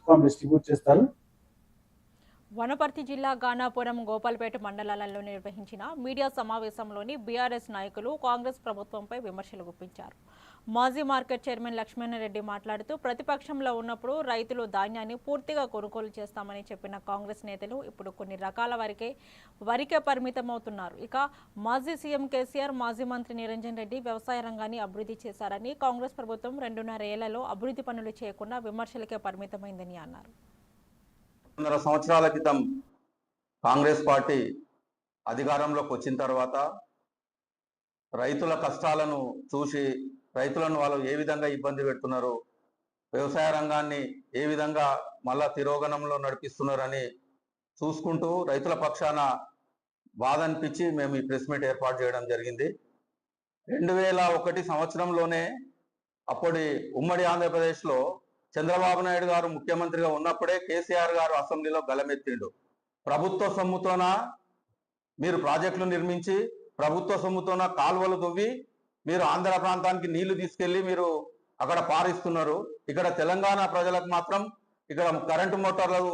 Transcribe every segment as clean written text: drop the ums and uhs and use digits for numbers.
Form distribute చేస్తారు. వనపర్తి జిల్లా గానాపురం గోపాల్పేట మండలాలలో నిర్వహించిన మీడియా సమావేశంలోని బీఆర్ఎస్ నాయకులు కాంగ్రెస్ ప్రభుత్వంపై విమర్శలు గుప్పించారు. మాజీ మార్కెట్ చైర్మన్ లక్ష్మణరెడ్డి మాట్లాడుతూ ప్రతిపక్షంలో ఉన్నప్పుడు రైతులు ధాన్యాన్ని పూర్తిగా కొనుగోలు చేస్తామని చెప్పిన కాంగ్రెస్ నేతలు ఇప్పుడు కొన్ని రకాల వరికే పరిమితమవుతున్నారు. ఇక మాజీ సీఎం కేసీఆర్, మాజీ మంత్రి నిరంజన్ రెడ్డి వ్యవసాయ రంగాన్ని అభివృద్ధి చేశారని, కాంగ్రెస్ ప్రభుత్వం 2.5 ఏళ్లలో అభివృద్ధి పనులు చేయకుండా విమర్శలకే పరిమితమైందని అన్నారు. 2.5 సంవత్సరాల క్రితం కాంగ్రెస్ పార్టీ అధికారంలోకి వచ్చిన తర్వాత రైతుల కష్టాలను చూసి రైతులను వాళ్ళు ఏ విధంగా ఇబ్బంది పెడుతున్నారు, వ్యవసాయ రంగాన్ని ఏ విధంగా మళ్ళా తిరోగమనంలో నడిపిస్తున్నారని చూసుకుంటూ రైతుల పక్షాన బాధ అనిపించి మేము ఈ ప్రెస్ మీట్ ఏర్పాటు చేయడం జరిగింది. 2001 సంవత్సరంలోనే అప్పటి ఉమ్మడి ఆంధ్రప్రదేశ్లో చంద్రబాబు నాయుడు గారు ముఖ్యమంత్రిగా ఉన్నప్పుడే కేసీఆర్ గారు అసెంబ్లీలో గలమెత్తిండు. ప్రభుత్వ సొమ్ముతోన మీరు ప్రాజెక్టులు నిర్మించి, ప్రభుత్వ సొమ్ముతోన కాలువలు దువ్వి మీరు ఆంధ్ర ప్రాంతానికి నీళ్లు తీసుకెళ్లి మీరు అక్కడ పారిస్తున్నారు. ఇక్కడ తెలంగాణ ప్రజలకు మాత్రం ఇక్కడ కరెంటు మోటార్లు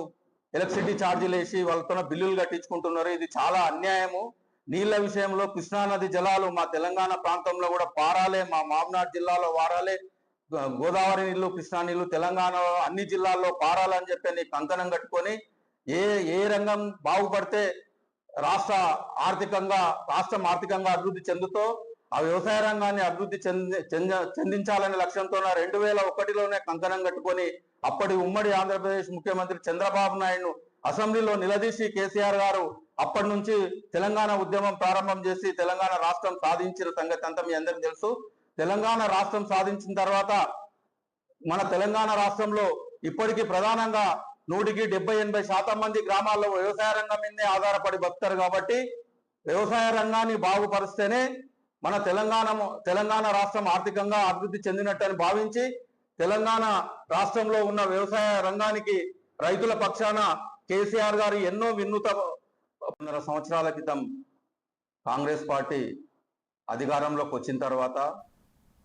ఎలక్ట్రిసిటీ ఛార్జీలు వేసి వాళ్ళతో బిల్లులు కట్టించుకుంటున్నారు. ఇది చాలా అన్యాయము. నీళ్ల విషయంలో కృష్ణానది జలాలు మా తెలంగాణ ప్రాంతంలో కూడా పారాలే, మా మామ్నాడ్ జిల్లాలో వారాలే, గోదావరి నీళ్లు, కృష్ణా నీళ్లు తెలంగాణలో అన్ని జిల్లాల్లో పారాలని చెప్పి నీ కంకణం కట్టుకొని ఏ రంగం బాగుపడితే రాష్ట్రం ఆర్థికంగా అభివృద్ధి చెందుతో ఆ వ్యవసాయ రంగాన్ని అభివృద్ధి చెందించాలనే లక్ష్యంతో 2001లోనే కంకణం కట్టుకొని అప్పటి ఉమ్మడి ఆంధ్రప్రదేశ్ ముఖ్యమంత్రి చంద్రబాబు నాయుడు అసెంబ్లీలో నిలదీసి కేసీఆర్ గారు అప్పటి నుంచి తెలంగాణ ఉద్యమం ప్రారంభం చేసి తెలంగాణ రాష్ట్రం సాధించిన సంగతి అంతా మీ అందరికీ తెలుసు. తెలంగాణ రాష్ట్రం సాధించిన తర్వాత మన తెలంగాణ రాష్ట్రంలో ఇప్పటికీ ప్రధానంగా 100-70-80% మంది గ్రామాల్లో వ్యవసాయ రంగం మీదే ఆధారపడి బతుకుతారు. కాబట్టి వ్యవసాయ రంగాన్ని బాగుపరిస్తేనే మన తెలంగాణ రాష్ట్రం ఆర్థికంగా అభివృద్ధి చెందినట్టని భావించి తెలంగాణ రాష్ట్రంలో ఉన్న వ్యవసాయ రంగానికి రైతుల పక్షాన కేసీఆర్ గారు ఎన్నో 2.5 సంవత్సరాల క్రితం కాంగ్రెస్ పార్టీ అధికారంలోకి వచ్చిన తర్వాత